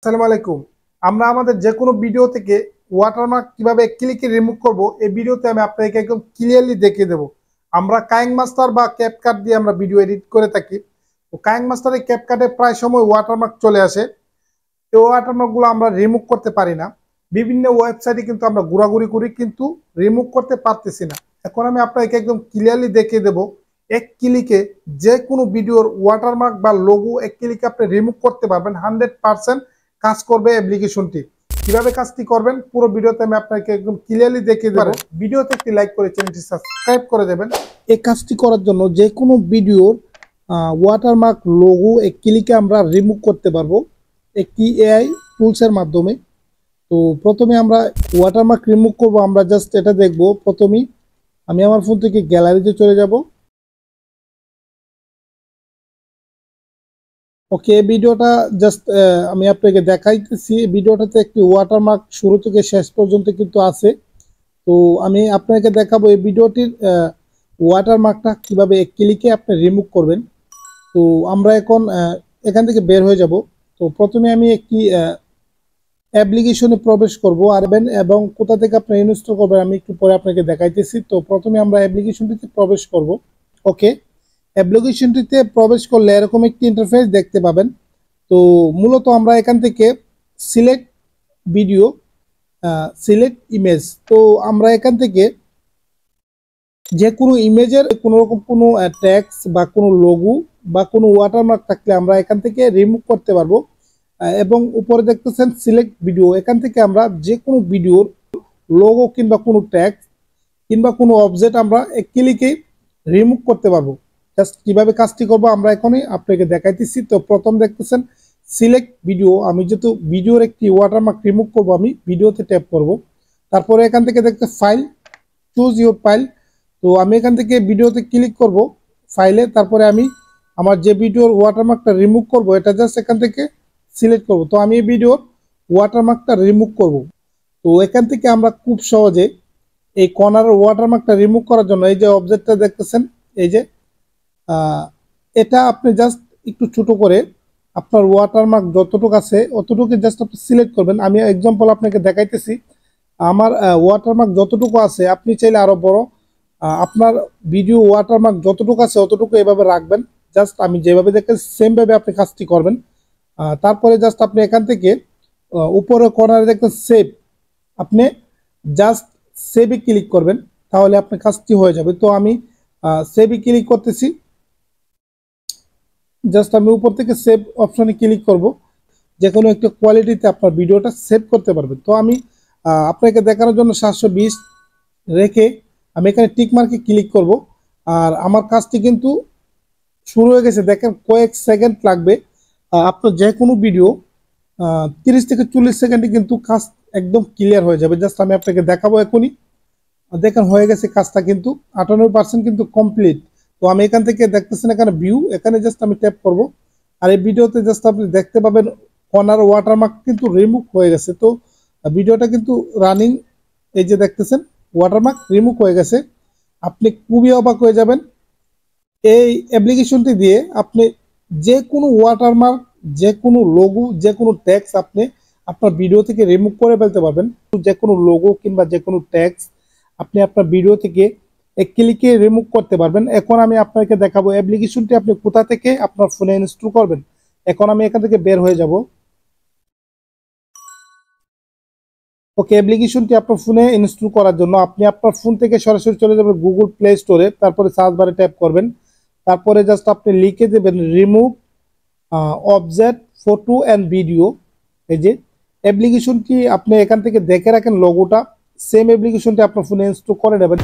আসসালামু আলাইকুম। আমরা আমাদের যে কোনো ভিডিও থেকে ওয়াটারমার্ক কিভাবে ক্লিকে রিমুভ করব এই ভিডিওতে আমি আপনাকে একদম ক্লিয়ারলি দেখিয়ে দেব। আমরা কাইং মাস্টার বা ক্যাপকাট দিয়ে আমরা ভিডিও এডিট করে থাকি। তো কাইং মাস্টারে ক্যাপকাটে প্রায় সময় ওয়াটারমার্ক চলে আসে। এই ওয়াটারমার্কগুলো আমরা রিমুভ করতে পারি না। বিভিন্ন ওয়েবসাইটে কিন্তু আমরা ঘোরাঘুরি করি কিন্তু রিমুভ করতে পারতেছি না। এখন আমি আপনাকে একদম ক্লিয়ারলি দেখিয়ে দেব এক ক্লিকে যে কোনো ভিডিওর ওয়াটারমার্ক বা লোগো এক ক্লিকে আপনি রিমুভ করতে পারবেন। 100% কাজ করবে অ্যাপ্লিকেশনটি। কিভাবে কাজটি করবেন পুরো ভিডিওতে আমি আপনাকে একদম ক্লিয়ারলি দেখিয়ে দেব। ভিডিওতে একটি লাইক করে চ্যানেলটি সাবস্ক্রাইব করে দেবেন। এই কাজটি করার জন্য যে কোনো ভিডিওর ওয়াটারমার্ক লোগো এক ক্লিকে আমরা রিমুভ করতে পারবো একটি এআই টুলসের মাধ্যমে। তো প্রথমে আমরা ওয়াটারমার্ক রিমুভ করব। আমরা জাস্ট এটা দেখব। প্রথমেই আমি আমার ফোন থেকে গ্যালারিতে চলে যাব। ওকে, ভিডিওটা জাস্ট আমি আপনাকে দেখাইতেছি। ভিডিওটাতে একটি ওয়াটারমার্ক শুরু থেকে শেষ পর্যন্ত কিন্তু আছে। তো আমি আপনাকে দেখাবো এই ভিডিওটির ওয়াটারমার্কটা কিভাবে এক ক্লিকে আপনি রিমুভ করবেন। তো আমরা এখন এখান থেকে বের হয়ে যাব। তো প্রথমে আমি একটি অ্যাপ্লিকেশনে প্রবেশ করব এবং কোথা থেকে আপনি ইনস্টল করবেন আমি একটু পরে আপনাকে দেখাইতেছি। তো প্রথমে আমরা অ্যাপ্লিকেশনটিতে প্রবেশ করব। ওকে, অ্যাপ্লিকেশনটিতে প্রবেশ করলে এরকম একটি ইন্টারফেস দেখতে পাবেন। তো মূলত আমরা এখান থেকে সিলেক্ট ভিডিও, সিলেক্ট ইমেজ, তো আমরা এখান থেকে যে কোনো ইমেজের কোনো রকম কোনো ট্যাক্স বা কোনো লোগো বা কোনো ওয়াটারমার্ক থাকলে আমরা এখান থেকে রিমুভ করতে পারবো। এবং উপরে দেখতেছেন সিলেক্ট ভিডিও, এখান থেকে আমরা যে কোনো ভিডিওর লোগো কিংবা কোনো ট্যাক্স কিংবা কোনো অবজেক্ট আমরা এক ক্লিকেই রিমুভ করতে পারবো। জাস্ট কিভাবে কাজটি করবো আমরা এখনই আপনাকে দেখাইতেছি। তো প্রথম দেখতেছেন সিলেক্ট ভিডিও, আমি যেহেতু ভিডিওর একটি ওয়াটারমার্ক রিমুভ করবো আমি ভিডিওতে ট্যাপ করব। তারপরে এখান থেকে দেখতে ফাইল, চুজ ইউর ফাইল। তো আমি এখান থেকে ভিডিওতে ক্লিক করব ফাইলে। তারপরে আমি আমার যে ভিডিওর ওয়াটারমার্কটা রিমুভ করব এটা জাস্ট এখান থেকে সিলেক্ট করব। তো আমি এই ভিডিওর ওয়াটারমার্কটা রিমুভ করব। তো এখান থেকে আমরা খুব সহজে এই কর্নারের ওয়াটারমার্কটা রিমুভ করার জন্য এই যে অবজেক্টটা দেখতেছেন, এই যে এটা আপনি জাস্ট একটু ছোট করে আপনার ওয়াটারমার্ক যতটুকু আছে অতটুকু জাস্ট আপনি সিলেক্ট করবেন। আমি এক্সাম্পল আপনাকে দেখাইতেছি। আমার ওয়াটারমার্ক যতটুকু আছে আপনি চাইলে আরো বড় আপনার ভিডিও ওয়াটারমার্ক যতটুকু আছে অতটুকু এভাবে রাখবেন। জাস্ট আমি যেভাবে দেখেন সেম ভাবে আপনি কাজটি করবেন। তারপরে জাস্ট আপনি এখান থেকে উপরে কর্নারে দেখতে সেভ, আপনি জাস্ট সেভে ক্লিক করবেন, তাহলে আপনার কাজটি হয়ে যাবে। তো আমি সেভে ক্লিক করতেছি। জাস্ট আমি উপর থেকে সেভ অপশনে ক্লিক করব। যে কোনো একটা কোয়ালিটিতে আপনার ভিডিওটা সেভ করতে পারবেন। তো আমি আপনাকে দেখানোর জন্য 720 রেখে আমি এখানে টিক মার্কে ক্লিক করব। আর আমার কাজটি কিন্তু শুরু হয়ে গেছে, দেখেন কয়েক সেকেন্ড লাগবে। আপনার যে কোনো ভিডিও 30 থেকে 40 সেকেন্ডে কিন্তু কাজ একদম ক্লিয়ার হয়ে যাবে। জাস্ট আমি আপনাকে দেখাবো এখনই। দেখেন হয়ে গেছে কাজটা, কিন্তু 98% কিন্তু কমপ্লিট। তো আমি এখান থেকে দেখতেছেন এখানে ভিউ, এখানে জাস্ট আমি ট্যাপ করব। আর এই ভিডিওতে জাস্ট আপনি দেখতে পাবেন কর্নার ওয়াটারমার্ক কিন্তু রিমুভ হয়ে গেছে। তো ভিডিওটা কিন্তু রানিং, এই যে দেখতেছেন ওয়াটারমার্ক রিমুভ হয়ে গেছে। আপনি খুবই অবাক হয়ে যাবেন। এই অ্যাপ্লিকেশনটি দিয়ে আপনি যে কোনো ওয়াটারমার্ক, যে কোনো লোগো, যে কোনো ট্যাক্স আপনি আপনার ভিডিও থেকে রিমুভ করে ফেলতে পারবেন। যে কোনো লোগো কিংবা যে কোনো ট্যাক্স আপনি আপনার ভিডিও থেকে এক ক্লিকে রিমুভ করতে পারবেন। এখন আমি আপনাকে দেখাবো অ্যাপ্লিকেশনটি আপনি কোথা থেকে আপনার ফোনে ইনস্টল করবেন। এখন আমি এখান থেকে বের হয়ে যাব। ওকে, অ্যাপ্লিকেশনটি আপনার ফোনে ইনস্টল করার জন্য আপনি আপনার ফোন থেকে সরাসরি চলে যাবেন গুগল প্লে স্টোরে। তারপরে সার্চ বারে ট্যাপ করবেন। তারপরে জাস্ট আপনি লিখে দেবেন remove object photo and video. এই যে অ্যাপ্লিকেশনটি আপনি এখান থেকে দেখে রাখেন লোগোটা, সেম অ্যাপ্লিকেশনটি আপনার ফোনে ইনস্টল করে নেবেন।